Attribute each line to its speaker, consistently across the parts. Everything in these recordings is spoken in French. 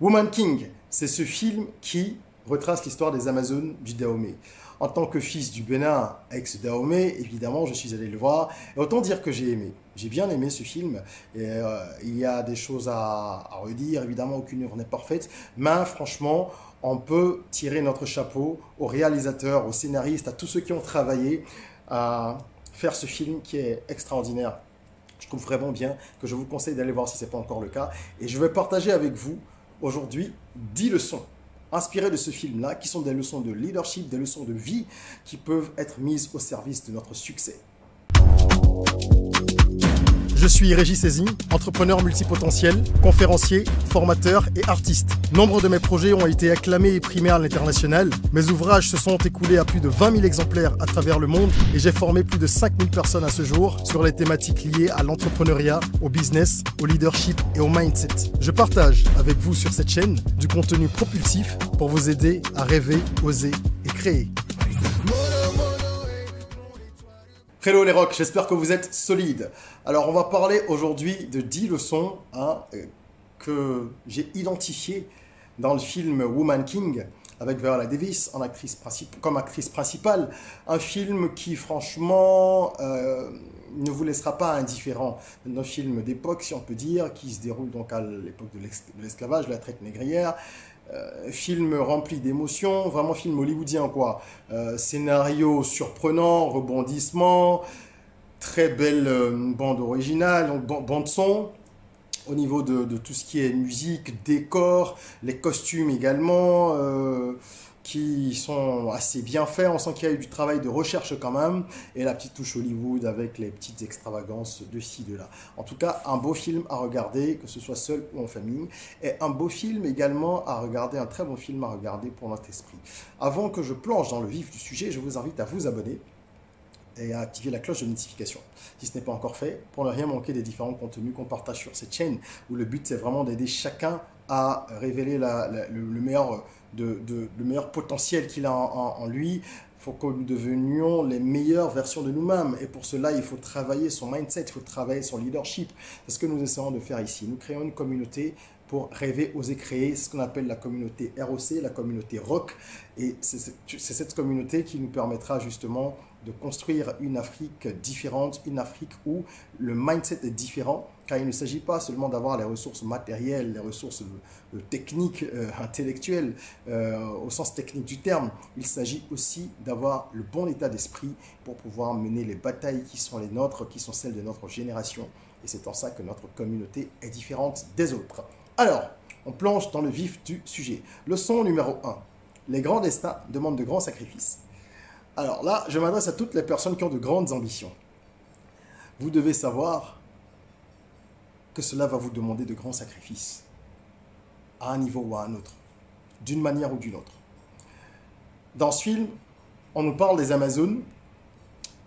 Speaker 1: Woman King, c'est ce film qui retrace l'histoire des Amazones du Dahomey. En tant que fils du Bénin, ex-Dahomey, évidemment, je suis allé le voir. Et autant dire que j'ai aimé. J'ai bien aimé ce film. Et, il y a des choses à redire. Évidemment, aucune œuvre n'est parfaite. Mais franchement, on peut tirer notre chapeau aux réalisateurs, aux scénaristes, à tous ceux qui ont travaillé à faire ce film qui est extraordinaire. Je trouve vraiment bien, que je vous conseille d'aller voir si ce n'est pas encore le cas. Et je vais partager avec vous aujourd'hui 10 leçons inspirées de ce film-là, qui sont des leçons de leadership, des leçons de vie, qui peuvent être mises au service de notre succès. Je suis Régis Saizy, entrepreneur multipotentiel, conférencier, formateur et artiste. Nombre de mes projets ont été acclamés et primés à l'international. Mes ouvrages se sont écoulés à plus de 20 000 exemplaires à travers le monde et j'ai formé plus de 5 000 personnes à ce jour sur les thématiques liées à l'entrepreneuriat, au business, au leadership et au mindset. Je partage avec vous sur cette chaîne du contenu propulsif pour vous aider à rêver, oser et créer. Hello les rocks, j'espère que vous êtes solides. Alors on va parler aujourd'hui de 10 leçons que j'ai identifiées dans le film Woman King avec Viola Davis comme actrice principale. Un film qui franchement ne vous laissera pas indifférent. Un film d'époque si on peut dire, qui se déroule donc à l'époque de l'esclavage, la traite négrière. Film rempli d'émotions, vraiment film hollywoodien quoi. Scénario surprenant, rebondissement, très belle bande originale, bande son. Au niveau de tout ce qui est musique, décor, les costumes également, qui sont assez bien faits. On sent qu'il y a eu du travail de recherche quand même. Et la petite touche Hollywood avec les petites extravagances de ci, de là. En tout cas, un beau film à regarder, que ce soit seul ou en famille. Et un beau film également à regarder, un très bon film à regarder pour notre esprit. Avant que je plonge dans le vif du sujet, je vous invite à vous abonner et à activer la cloche de notification si ce n'est pas encore fait pour ne rien manquer des différents contenus qu'on partage sur cette chaîne où le but c'est vraiment d'aider chacun à révéler le meilleur potentiel qu'il a en lui. Il faut que nous devenions les meilleures versions de nous-mêmes et pour cela il faut travailler son mindset, il faut travailler son leadership. C'est ce que nous essayons de faire ici. Nous créons une communauté pour rêver, oser créer. C'est ce qu'on appelle la communauté ROC, la communauté ROC. Et c'est cette communauté qui nous permettra justement de construire une Afrique différente, une Afrique où le mindset est différent, car il ne s'agit pas seulement d'avoir les ressources matérielles, les ressources techniques, intellectuelles, au sens technique du terme. Il s'agit aussi d'avoir le bon état d'esprit pour pouvoir mener les batailles qui sont les nôtres, qui sont celles de notre génération. Et c'est en ça que notre communauté est différente des autres. Alors, on plonge dans le vif du sujet. Leçon numéro 1. Les grands destins demandent de grands sacrifices. Alors là, je m'adresse à toutes les personnes qui ont de grandes ambitions. Vous devez savoir que cela va vous demander de grands sacrifices, à un niveau ou à un autre, d'une manière ou d'une autre. Dans ce film, on nous parle des Amazones,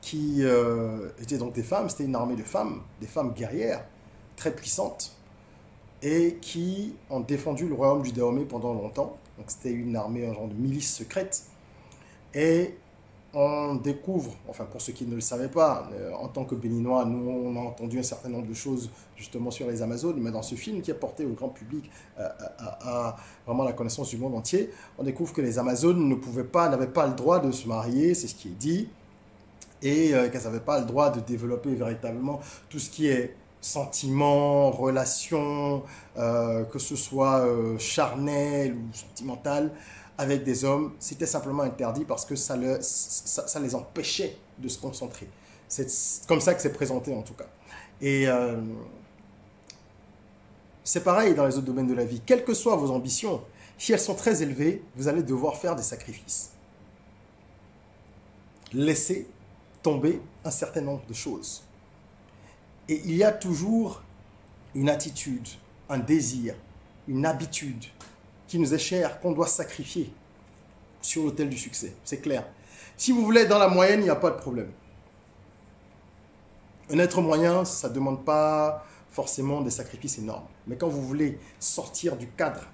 Speaker 1: qui étaient donc des femmes, c'était une armée de femmes, des femmes guerrières, très puissantes, et qui ont défendu le royaume du Dahomey pendant longtemps. Donc c'était une armée, un genre de milice secrète. Et on découvre, enfin pour ceux qui ne le savaient pas, en tant que Béninois, nous on a entendu un certain nombre de choses justement sur les Amazones, mais dans ce film qui est porté au grand public à vraiment la connaissance du monde entier, on découvre que les Amazones n'avaient pas le droit de se marier, c'est ce qui est dit, et qu'elles n'avaient pas le droit de développer véritablement tout ce qui est sentiments, relations, que ce soit charnel ou sentimental, avec des hommes, c'était simplement interdit parce que ça les empêchait de se concentrer. C'est comme ça que c'est présenté en tout cas. Et c'est pareil dans les autres domaines de la vie. Quelles que soient vos ambitions, si elles sont très élevées, vous allez devoir faire des sacrifices. Laissez tomber un certain nombre de choses. Et il y a toujours une attitude, un désir, une habitude qui nous est chère, qu'on doit sacrifier sur l'autel du succès. C'est clair. Si vous voulez être dans la moyenne, il n'y a pas de problème. Un être moyen, ça ne demande pas forcément des sacrifices énormes. Mais quand vous voulez sortir du cadre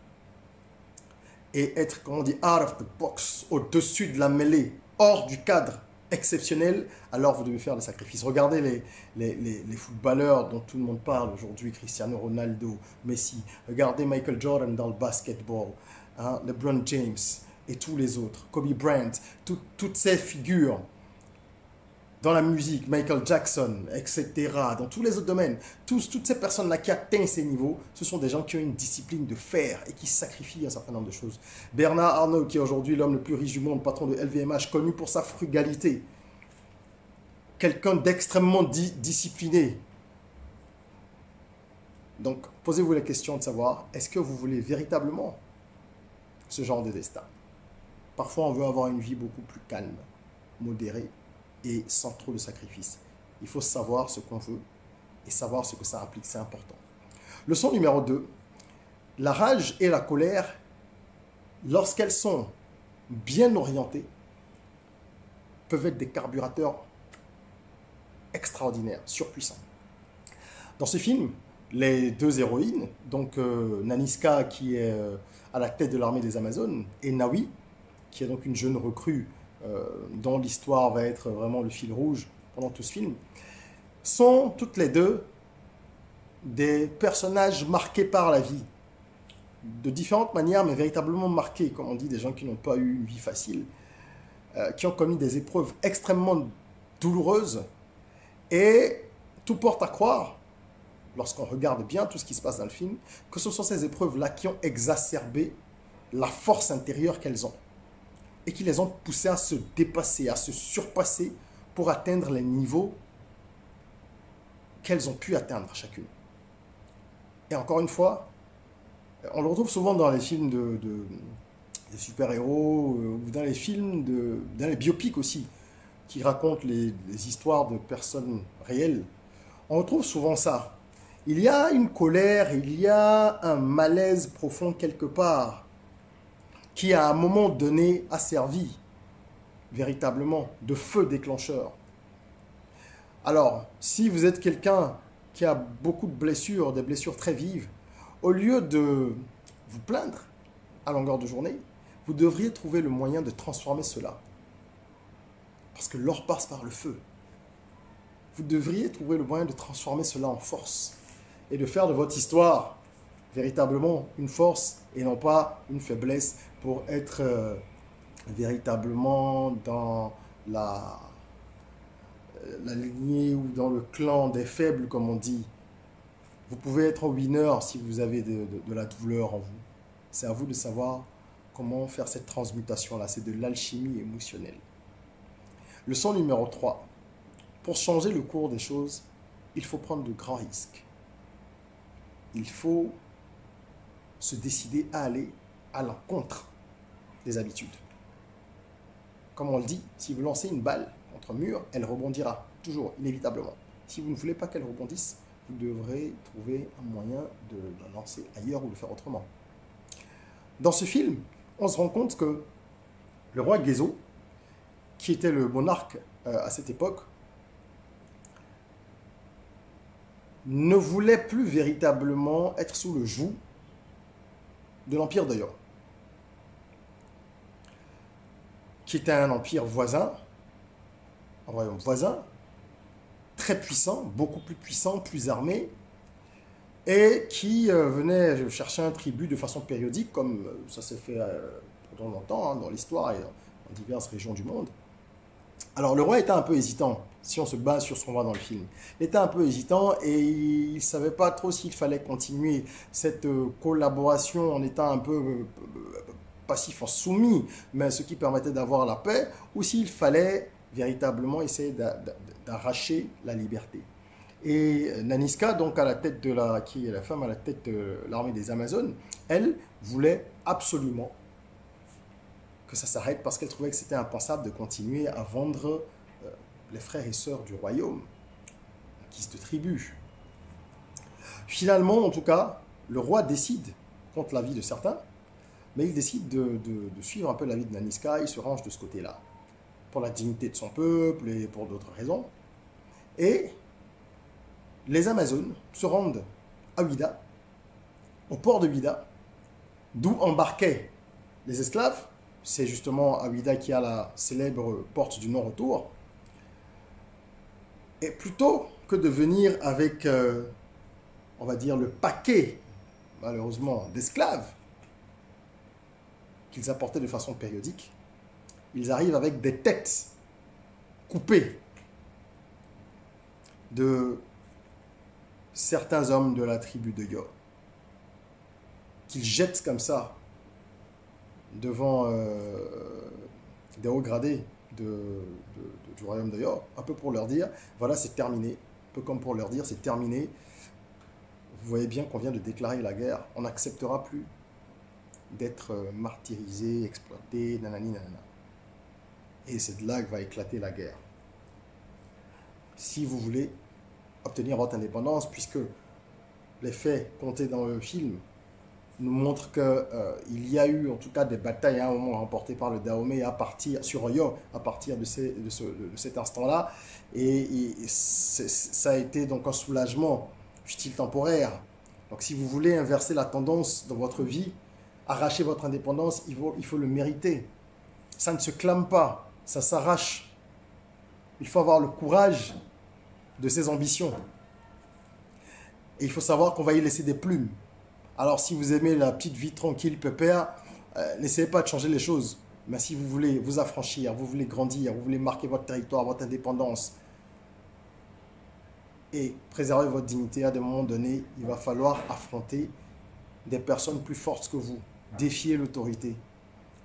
Speaker 1: et être, comment on dit, out of the box, au-dessus de la mêlée, hors du cadre, exceptionnel, alors vous devez faire des sacrifices. Regardez les footballeurs dont tout le monde parle aujourd'hui, Cristiano Ronaldo, Messi. Regardez Michael Jordan dans le basketball, hein, LeBron James et tous les autres, Kobe Bryant, toutes ces figures dans la musique, Michael Jackson, etc., dans tous les autres domaines, toutes ces personnes-là qui atteignent ces niveaux, ce sont des gens qui ont une discipline de fer et qui sacrifient un certain nombre de choses. Bernard Arnault, qui est aujourd'hui l'homme le plus riche du monde, patron de LVMH, connu pour sa frugalité, quelqu'un d'extrêmement discipliné. Donc, posez-vous la question de savoir, est-ce que vous voulez véritablement ce genre de destin? Parfois, on veut avoir une vie beaucoup plus calme, modérée, et sans trop de sacrifices. Il faut savoir ce qu'on veut et savoir ce que ça implique, c'est important. Leçon numéro 2, la rage et la colère, lorsqu'elles sont bien orientées, peuvent être des carburateurs extraordinaires, surpuissants. Dans ce film, les deux héroïnes, donc Nanisca qui est à la tête de l'armée des Amazones et Nawi, qui est donc une jeune recrue dont l'histoire va être vraiment le fil rouge pendant tout ce film, sont toutes les deux des personnages marqués par la vie, de différentes manières, mais véritablement marqués, comme on dit, des gens qui n'ont pas eu une vie facile, qui ont connu des épreuves extrêmement douloureuses, et tout porte à croire, lorsqu'on regarde bien tout ce qui se passe dans le film, que ce sont ces épreuves-là qui ont exacerbé la force intérieure qu'elles ont, et qui les ont poussées à se dépasser, à se surpasser pour atteindre les niveaux qu'elles ont pu atteindre chacune. Et encore une fois, on le retrouve souvent dans les films de super-héros, ou dans les films, dans les biopics aussi, qui racontent les histoires de personnes réelles. On retrouve souvent ça. Il y a une colère, il y a un malaise profond quelque part, qui à un moment donné a servi véritablement de feu déclencheur. Alors, si vous êtes quelqu'un qui a beaucoup de blessures, des blessures très vives, au lieu de vous plaindre à longueur de journée, vous devriez trouver le moyen de transformer cela. Parce que l'or passe par le feu. Vous devriez trouver le moyen de transformer cela en force et de faire de votre histoire véritablement une force et non pas une faiblesse pour être véritablement dans la lignée ou dans le clan des faibles, comme on dit. Vous pouvez être un winner si vous avez de la douleur en vous. C'est à vous de savoir comment faire cette transmutation-là. C'est de l'alchimie émotionnelle. Leçon numéro 3. Pour changer le cours des choses, il faut prendre de grands risques. Il faut se décider à aller à l'encontre des habitudes. Comme on le dit, si vous lancez une balle contre un mur, elle rebondira, toujours, inévitablement. Si vous ne voulez pas qu'elle rebondisse, vous devrez trouver un moyen de la lancer ailleurs ou de faire autrement. Dans ce film, on se rend compte que le roi Gezo, qui était le monarque à cette époque, ne voulait plus véritablement être sous le joug de l'empire d'Oyo, qui était un empire voisin, un royaume voisin, très puissant, beaucoup plus puissant, plus armé, et qui venait chercher un tribut de façon périodique, comme ça s'est fait pendant longtemps dans l'histoire et dans diverses régions du monde. Alors le roi était un peu hésitant, si on se base sur ce qu'on voit dans le film. Il était un peu hésitant et il ne savait pas trop s'il fallait continuer cette collaboration en étant un peu passif, en soumis, mais ce qui permettait d'avoir la paix, ou s'il fallait véritablement essayer d'arracher la liberté. Et Nanisca, donc qui est la femme à la tête de l'armée des Amazones, elle voulait absolument que ça s'arrête parce qu'elle trouvait que c'était impensable de continuer à vendre les frères et sœurs du royaume, qui se tribuent. Finalement, en tout cas, le roi décide, contre l'avis de certains, mais il décide de suivre un peu l'avis de Nanisca, il se range de ce côté-là, pour la dignité de son peuple et pour d'autres raisons. Et les Amazones se rendent à Ouida, au port de Ouida, d'où embarquaient les esclaves. C'est justement à Ouida qu'il y a la célèbre porte du non-retour. Et plutôt que de venir avec, on va dire, le paquet, malheureusement, d'esclaves qu'ils apportaient de façon périodique, ils arrivent avec des têtes coupées de certains hommes de la tribu de Yo, qu'ils jettent comme ça devant des hauts gradés du royaume de Yo, un peu pour leur dire, voilà, c'est terminé, un peu comme pour leur dire, c'est terminé, vous voyez bien qu'on vient de déclarer la guerre, on n'acceptera plus d'être martyrisé, exploité, nanani nanana. Et c'est de là que va éclater la guerre. Si vous voulez obtenir votre indépendance, puisque les faits comptés dans le film nous montrent qu'il y a eu en tout cas des batailles à un moment remportées par le Dahomey sur Yo à partir de cet instant-là, et ça a été donc un soulagement, fut-il temporaire. Donc si vous voulez inverser la tendance dans votre vie, arracher votre indépendance, il faut le mériter. Ça ne se clame pas, ça s'arrache. Il faut avoir le courage de ses ambitions. Et il faut savoir qu'on va y laisser des plumes. Alors si vous aimez la petite vie tranquille, pépère, n'essayez pas de changer les choses. Mais si vous voulez vous affranchir, vous voulez grandir, vous voulez marquer votre territoire, votre indépendance, et préserver votre dignité, à des moments donnés, il va falloir affronter des personnes plus fortes que vous. Défier l'autorité.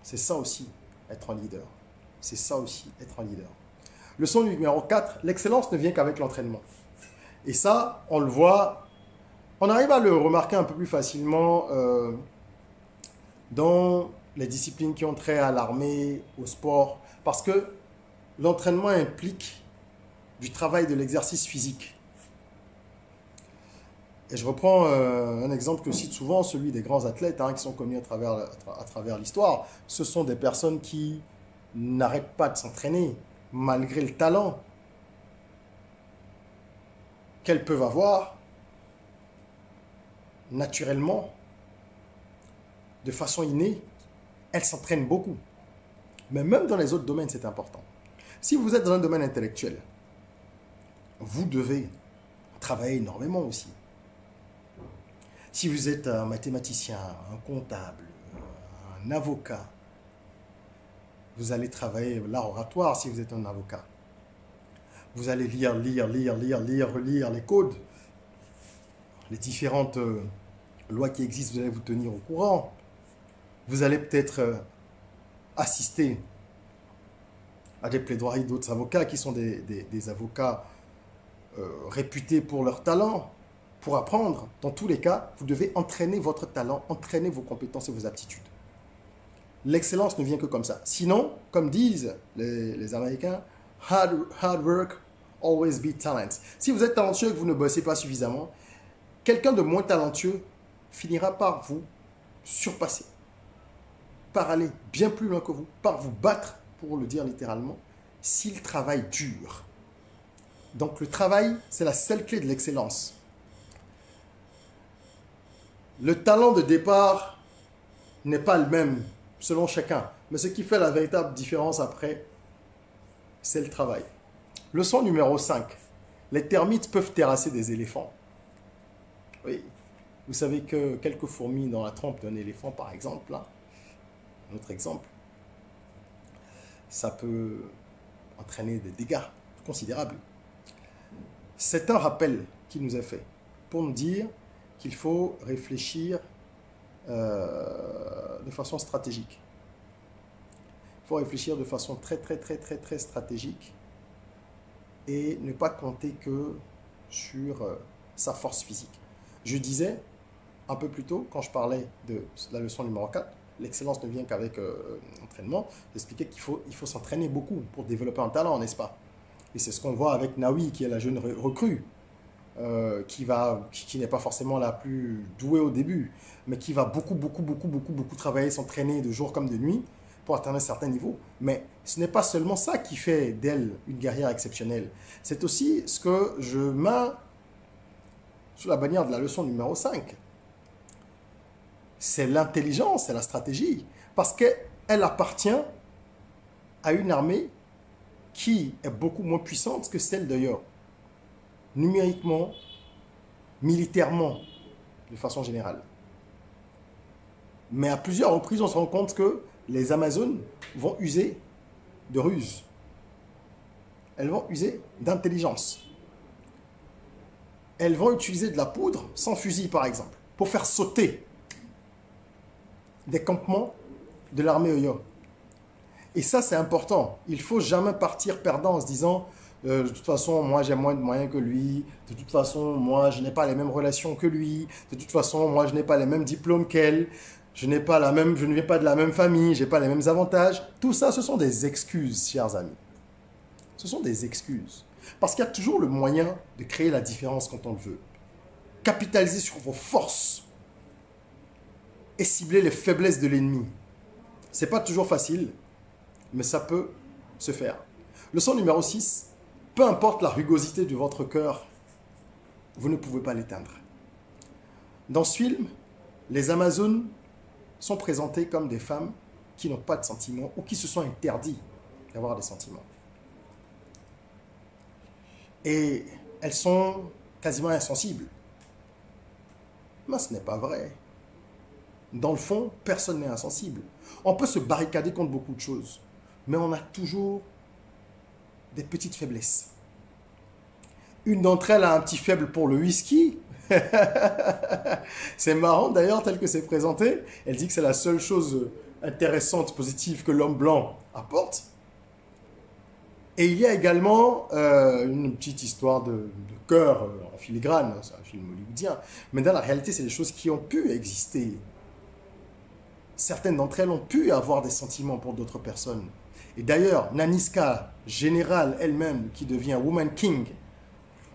Speaker 1: C'est ça aussi, être un leader. C'est ça aussi, être un leader. Leçon numéro 4, l'excellence ne vient qu'avec l'entraînement. Et ça, on le voit, on arrive à le remarquer un peu plus facilement dans les disciplines qui ont trait à l'armée, au sport, parce que l'entraînement implique du travail, de l'exercice physique. Et je reprends un exemple que je cite souvent, celui des grands athlètes qui sont connus à travers l'histoire. Ce sont des personnes qui n'arrêtent pas de s'entraîner, malgré le talent qu'elles peuvent avoir, naturellement, de façon innée, elles s'entraînent beaucoup. Mais même dans les autres domaines, c'est important. Si vous êtes dans un domaine intellectuel, vous devez travailler énormément aussi. Si vous êtes un mathématicien, un comptable, un avocat, vous allez travailler l'art oratoire si vous êtes un avocat. Vous allez relire les codes, les différentes lois qui existent, vous allez vous tenir au courant. Vous allez peut-être assister à des plaidoiries d'autres avocats qui sont des avocats réputés pour leur talent. Pour apprendre, dans tous les cas, vous devez entraîner votre talent, entraîner vos compétences et vos aptitudes. L'excellence ne vient que comme ça. Sinon, comme disent les Américains, hard work, always beat talent. Si vous êtes talentueux et que vous ne bossez pas suffisamment, quelqu'un de moins talentueux finira par vous surpasser, par aller bien plus loin que vous, par vous battre, pour le dire littéralement, s'il travaille dur. Donc le travail, c'est la seule clé de l'excellence. Le talent de départ n'est pas le même selon chacun. Mais ce qui fait la véritable différence après, c'est le travail. Leçon numéro 5. Les termites peuvent terrasser des éléphants. Oui, vous savez que quelques fourmis dans la trempe d'un éléphant, par exemple, là, un autre exemple, ça peut entraîner des dégâts considérables. C'est un rappel qui nous est fait pour nous dire qu'il faut réfléchir de façon stratégique. Il faut réfléchir de façon très stratégique et ne pas compter que sur sa force physique. Je disais un peu plus tôt, quand je parlais de la leçon numéro 4, l'excellence ne vient qu'avec l'entraînement, j'expliquais qu'il faut s'entraîner beaucoup pour développer un talent, n'est-ce pas? Et c'est ce qu'on voit avec Naoui, qui est la jeune recrue. Qui n'est pas forcément la plus douée au début, mais qui va beaucoup travailler, s'entraîner de jour comme de nuit pour atteindre un certain niveau. Mais ce n'est pas seulement ça qui fait d'elle une guerrière exceptionnelle. C'est aussi ce que je mets sous la bannière de la leçon numéro 5. C'est l'intelligence, c'est la stratégie. Parce qu'elle appartient à une armée qui est beaucoup moins puissante que celle d'ailleurs. numériquement, militairement, de façon générale. Mais à plusieurs reprises, on se rend compte que les Amazones vont user de ruse. Elles vont user d'intelligence. Elles vont utiliser de la poudre, sans fusil par exemple, pour faire sauter des campements de l'armée Oyo. Et ça, c'est important. Il ne faut jamais partir perdant en se disant de toute façon, moi, j'ai moins de moyens que lui. De toute façon, moi, je n'ai pas les mêmes relations que lui. De toute façon, moi, je n'ai pas les mêmes diplômes qu'elle. Je ne viens pas de la même famille. Je n'ai pas les mêmes avantages. Tout ça, ce sont des excuses, chers amis. Ce sont des excuses. Parce qu'il y a toujours le moyen de créer la différence quand on le veut. Capitaliser sur vos forces et cibler les faiblesses de l'ennemi. Ce n'est pas toujours facile, mais ça peut se faire. Leçon numéro 6. Peu importe la rugosité de votre cœur, vous ne pouvez pas l'éteindre. Dans ce film, les Amazones sont présentées comme des femmes qui n'ont pas de sentiments ou qui se sont interdits d'avoir des sentiments. Et elles sont quasiment insensibles. Mais ce n'est pas vrai. Dans le fond, personne n'est insensible. On peut se barricader contre beaucoup de choses, mais on a toujours des petites faiblesses. Une d'entre elles a un petit faible pour le whisky. C'est marrant d'ailleurs, tel que c'est présenté. Elle dit que c'est la seule chose intéressante, positive que l'homme blanc apporte. Et il y a également une petite histoire de cœur en filigrane. C'est un film hollywoodien. Mais dans la réalité, c'est des choses qui ont pu exister. Certaines d'entre elles ont pu avoir des sentiments pour d'autres personnes. Et d'ailleurs, Nanisca, générale elle-même, qui devient Woman King,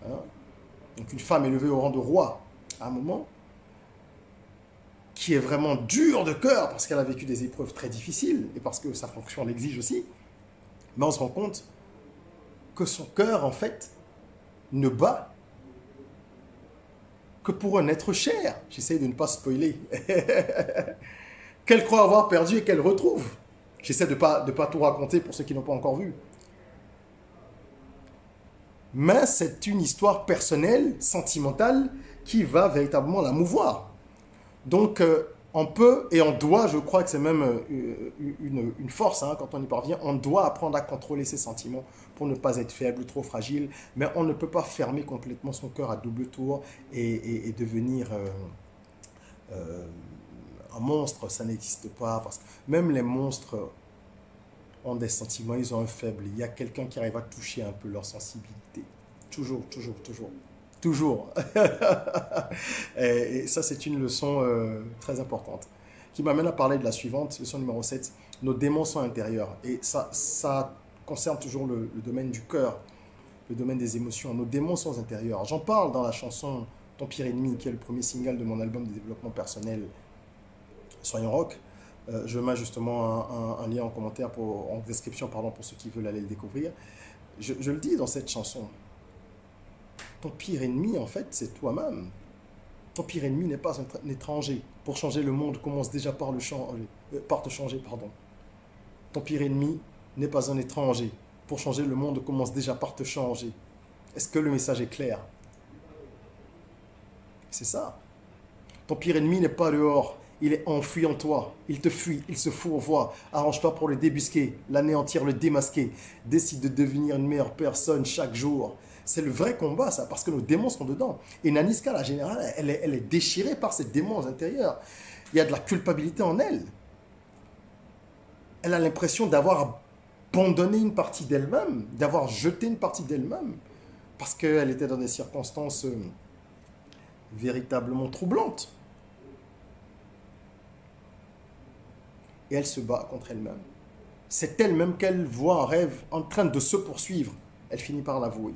Speaker 1: hein, donc une femme élevée au rang de roi, à un moment, qui est vraiment dure de cœur parce qu'elle a vécu des épreuves très difficiles et parce que sa fonction l'exige aussi, mais on se rend compte que son cœur, en fait, ne bat que pour un être cher. J'essaie de ne pas spoiler. Qu'elle croit avoir perdu et qu'elle retrouve. J'essaie de pas tout raconter pour ceux qui n'ont pas encore vu. Mais c'est une histoire personnelle, sentimentale, qui va véritablement la mouvoir. Donc, on peut et on doit, je crois que c'est même une force, hein, quand on y parvient, on doit apprendre à contrôler ses sentiments pour ne pas être faible ou trop fragile, mais on ne peut pas fermer complètement son cœur à double tour et devenir un monstre. Ça n'existe pas, parce que même les monstres ont des sentiments, ils ont un faible. Il y a quelqu'un qui arrive à toucher un peu leur sensibilité. Toujours, toujours, toujours. Toujours. Et ça, c'est une leçon très importante qui m'amène à parler de la suivante, leçon numéro 7. Nos démons sont intérieurs. Et ça concerne toujours le domaine du cœur, le domaine des émotions. Nos démons sont intérieurs. J'en parle dans la chanson Ton pire ennemi, qui est le premier single de mon album de développement personnel, Soyons Rock. Je mets justement un lien en commentaire, en description, pardon, pour ceux qui veulent aller le découvrir. Je le dis dans cette chanson. Ton pire ennemi, en fait, c'est toi-même. Ton pire ennemi n'est pas un étranger. Pour changer le monde, commence déjà par te changer, pardon. Ton pire ennemi n'est pas un étranger. Pour changer le monde, commence déjà par te changer. Est-ce que le message est clair? C'est ça. Ton pire ennemi n'est pas dehors. Il est enfoui en toi. Il te fuit, il se fourvoie. Arrange-toi pour le débusquer, l'anéantir, le démasquer. Décide de devenir une meilleure personne chaque jour. C'est le vrai combat, ça, parce que nos démons sont dedans. Et Nanisca, la générale, elle est déchirée par ses démons intérieurs. Il y a de la culpabilité en elle. Elle a l'impression d'avoir abandonné une partie d'elle-même, d'avoir jeté une partie d'elle-même, parce qu'elle était dans des circonstances véritablement troublantes. Et elle se bat contre elle-même. C'est elle-même qu'elle voit en rêve en train de se poursuivre. Elle finit par l'avouer.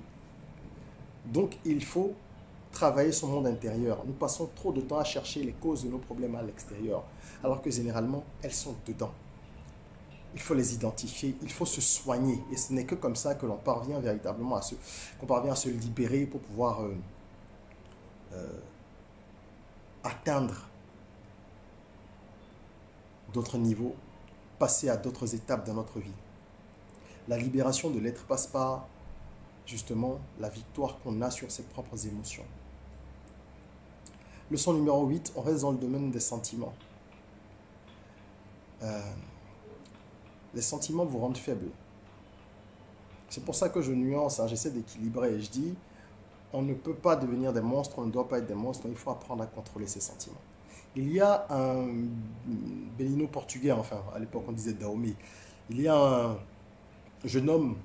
Speaker 1: Donc, il faut travailler son monde intérieur. Nous passons trop de temps à chercher les causes de nos problèmes à l'extérieur, alors que généralement, elles sont dedans. Il faut les identifier, il faut se soigner. Et ce n'est que comme ça que l'on parvient véritablement qu'on parvient à se libérer pour pouvoir atteindre d'autres niveaux, passer à d'autres étapes dans notre vie. La libération de l'être passe par justement la victoire qu'on a sur ses propres émotions. Leçon numéro 8, on reste dans le domaine des sentiments. Les sentiments vous rendent faible. C'est pour ça que je nuance, hein, j'essaie d'équilibrer et je dis, on ne peut pas devenir des monstres, on ne doit pas être des monstres, il faut apprendre à contrôler ses sentiments. Il y a un Bélino portugais, enfin à l'époque on disait Dahomey, il y a un jeune homme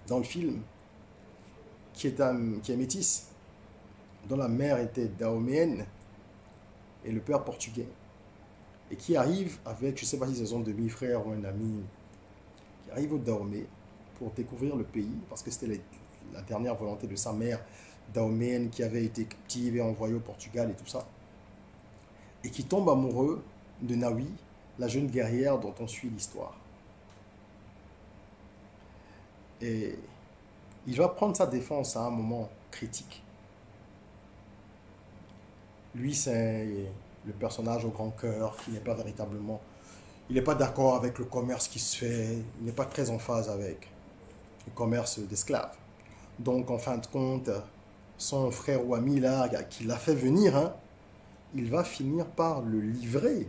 Speaker 1: dans le film qui est métis, dont la mère était dahoméenne et le père portugais, et qui arrive avec, je ne sais pas si c'est son demi-frère ou un ami, qui arrive au Dahomey pour découvrir le pays, parce que c'était la dernière volonté de sa mère dahoméenne qui avait été captive et envoyée au Portugal et tout ça, et qui tombe amoureux de Nawi, la jeune guerrière dont on suit l'histoire. Et il va prendre sa défense à un moment critique. Lui, c'est le personnage au grand cœur qui n'est pas véritablement... Il n'est pas d'accord avec le commerce qui se fait, il n'est pas très en phase avec le commerce d'esclaves. Donc, en fin de compte, son frère ou ami, là, qui l'a fait venir, hein, il va finir par le livrer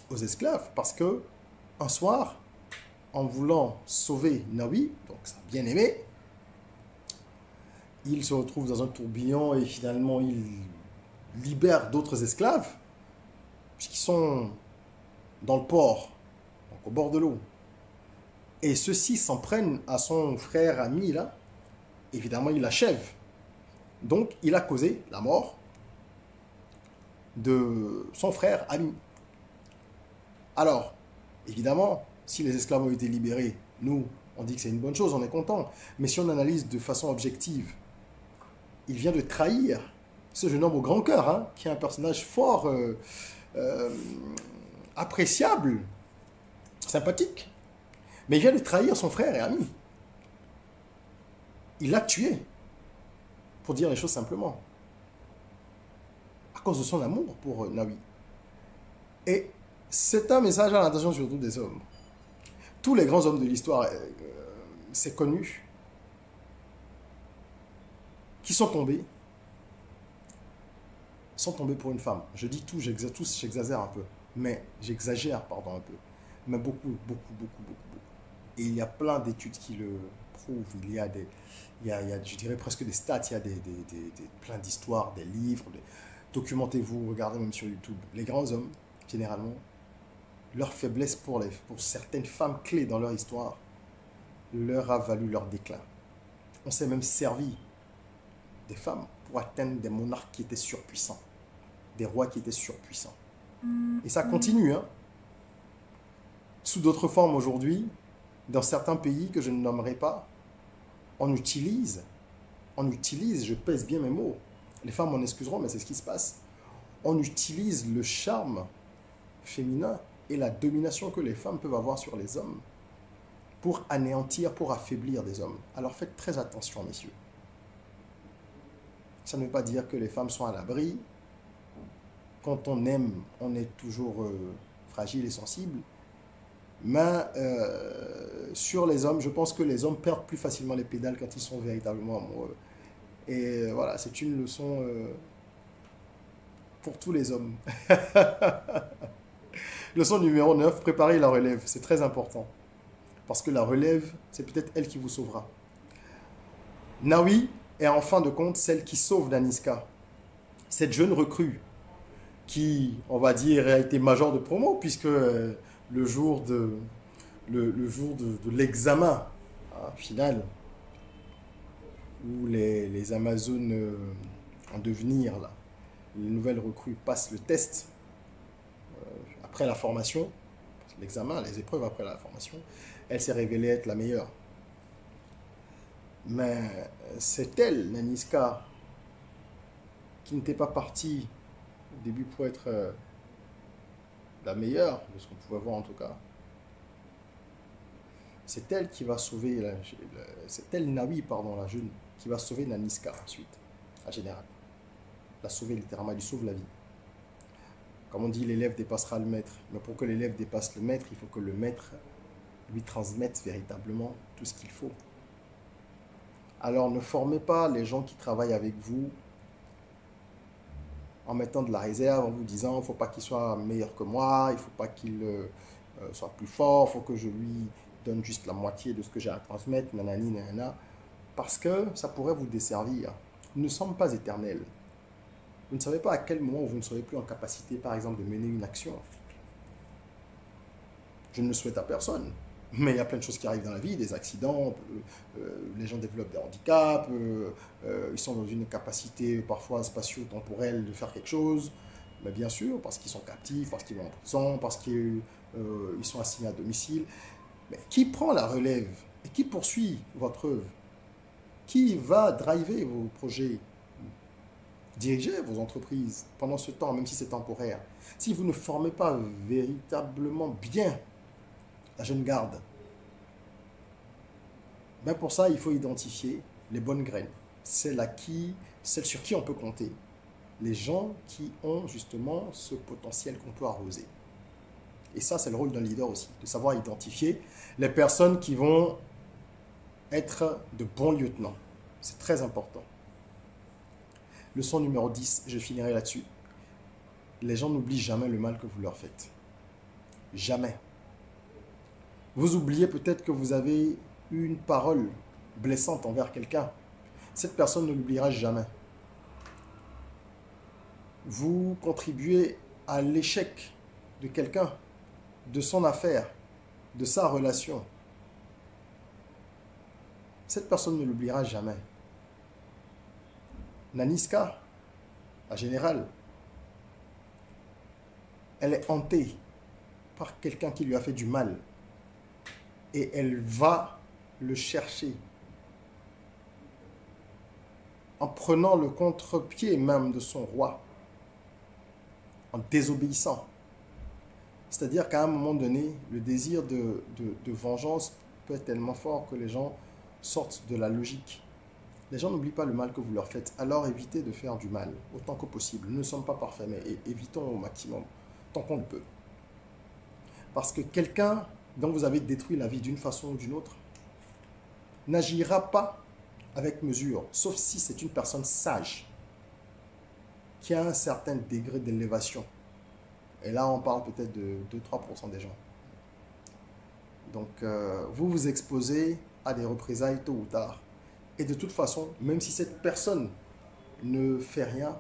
Speaker 1: aux esclaves parce que, un soir, en voulant sauver Nawi, donc sa bien-aimée, il se retrouve dans un tourbillon et finalement il libère d'autres esclaves puisqu'ils sont dans le port, donc au bord de l'eau. Et ceux-ci s'en prennent à son frère ami là. Évidemment, il l'achève. Donc, il a causé la mort de son frère ami. Alors, évidemment, si les esclaves ont été libérés, nous, on dit que c'est une bonne chose, on est content. Mais si on analyse de façon objective, il vient de trahir ce jeune homme au grand cœur, hein, qui est un personnage fort, appréciable, sympathique. Mais il vient de trahir son frère et ami. Il l'a tué, pour dire les choses simplement, à cause de son amour pour Nawi. Et c'est un message à l'attention surtout des hommes. Tous les grands hommes de l'histoire, c'est connu, qui sont tombés pour une femme. Je dis tout, j'exagère un peu, mais j'exagère, pardon, un peu, mais beaucoup. Et il y a plein d'études qui le prouvent. Il y a je dirais presque des stats, il y a plein d'histoires, des livres. Documentez-vous, regardez même sur YouTube. Les grands hommes, généralement, leur faiblesse pour certaines femmes clés dans leur histoire leur a valu leur déclin. On s'est même servi des femmes pour atteindre des monarques qui étaient surpuissants, des rois qui étaient surpuissants. Et ça continue, hein, sous d'autres formes aujourd'hui. Dans certains pays que je ne nommerai pas, on utilise, je pèse bien mes mots, les femmes m'en excuseront, mais c'est ce qui se passe. On utilise le charme féminin et la domination que les femmes peuvent avoir sur les hommes pour anéantir, pour affaiblir des hommes. Alors faites très attention, messieurs. Ça ne veut pas dire que les femmes sont à l'abri. Quand on aime, on est toujours fragile et sensible. Mais sur les hommes, je pense que les hommes perdent plus facilement les pédales quand ils sont véritablement amoureux. Et voilà, c'est une leçon pour tous les hommes. Leçon numéro 9, préparez la relève. C'est très important. Parce que la relève, c'est peut-être elle qui vous sauvera. Nawi est en fin de compte celle qui sauve Daniska. Cette jeune recrue qui, on va dire, a été major de promo, puisque le jour de l'examen final, où les Amazones en devenir, là, les nouvelles recrues passent le test après la formation, l'examen, les épreuves après la formation, elle s'est révélée être la meilleure. Mais c'est elle, Naniska, qui n'était pas partie au début pour être la meilleure, de ce qu'on pouvait voir en tout cas. C'est elle qui va sauver, c'est elle, Nawi, pardon, la jeune, qui va sauver Naniska ensuite, en général. La sauver littéralement, elle lui sauve la vie. Comme on dit, l'élève dépassera le maître. Mais pour que l'élève dépasse le maître, il faut que le maître lui transmette véritablement tout ce qu'il faut. Alors ne formez pas les gens qui travaillent avec vous en mettant de la réserve, en vous disant, il ne faut pas qu'il soit meilleur que moi, il ne faut pas qu'il soit plus fort, il faut que je lui donne juste la moitié de ce que j'ai à transmettre, nanani, nanana, parce que ça pourrait vous desservir. Nous ne sommes pas éternels. Vous ne savez pas à quel moment vous ne serez plus en capacité, par exemple, de mener une action. Je ne le souhaite à personne. Mais il y a plein de choses qui arrivent dans la vie, des accidents, les gens développent des handicaps, ils sont dans une capacité parfois spatio-temporelle de faire quelque chose. Mais bien sûr, parce qu'ils sont captifs, parce qu'ils vont en prison, parce qu'ils sont assignés à domicile. Mais qui prend la relève et qui poursuit votre œuvre? Qui va driver vos projets? Diriger vos entreprises pendant ce temps, même si c'est temporaire. Si vous ne formez pas véritablement bien la jeune garde, ben pour ça, il faut identifier les bonnes graines, celles sur qui on peut compter, les gens qui ont justement ce potentiel qu'on peut arroser. Et ça, c'est le rôle d'un leader aussi, de savoir identifier les personnes qui vont être de bons lieutenants. C'est très important. Leçon numéro 10, je finirai là-dessus. Les gens n'oublient jamais le mal que vous leur faites. Jamais. Vous oubliez peut-être que vous avez eu une parole blessante envers quelqu'un. Cette personne ne l'oubliera jamais. Vous contribuez à l'échec de quelqu'un, de son affaire, de sa relation. Cette personne ne l'oubliera jamais. Naniska, la générale, elle est hantée par quelqu'un qui lui a fait du mal. Et elle va le chercher en prenant le contre-pied même de son roi, en désobéissant. C'est-à-dire qu'à un moment donné, le désir de vengeance peut être tellement fort que les gens sortent de la logique. Les gens n'oublient pas le mal que vous leur faites, alors évitez de faire du mal autant que possible. Nous ne sommes pas parfaits, mais évitons au maximum, tant qu'on le peut. Parce que quelqu'un dont vous avez détruit la vie d'une façon ou d'une autre n'agira pas avec mesure, sauf si c'est une personne sage, qui a un certain degré d'élévation. Et là, on parle peut-être de 2-3% des gens. Donc, vous vous exposez à des représailles tôt ou tard. Et de toute façon, même si cette personne ne fait rien,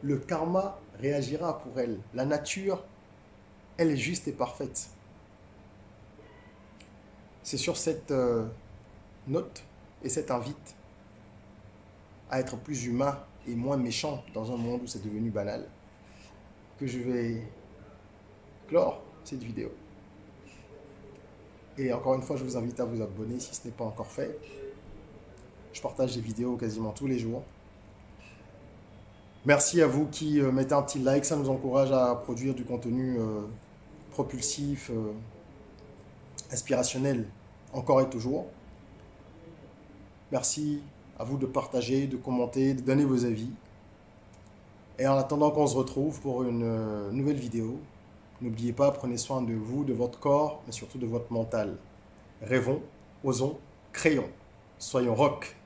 Speaker 1: le karma réagira pour elle. La nature, elle est juste et parfaite. C'est sur cette note et cette invite à être plus humain et moins méchant dans un monde où c'est devenu banal que je vais clore cette vidéo. Et encore une fois, je vous invite à vous abonner si ce n'est pas encore fait. Je partage des vidéos quasiment tous les jours. Merci à vous qui mettez un petit like, ça nous encourage à produire du contenu propulsif, inspirationnel, encore et toujours. Merci à vous de partager, de commenter, de donner vos avis. Et en attendant qu'on se retrouve pour une nouvelle vidéo, n'oubliez pas, prenez soin de vous, de votre corps, mais surtout de votre mental. Rêvons, osons, créons. Soyons rock.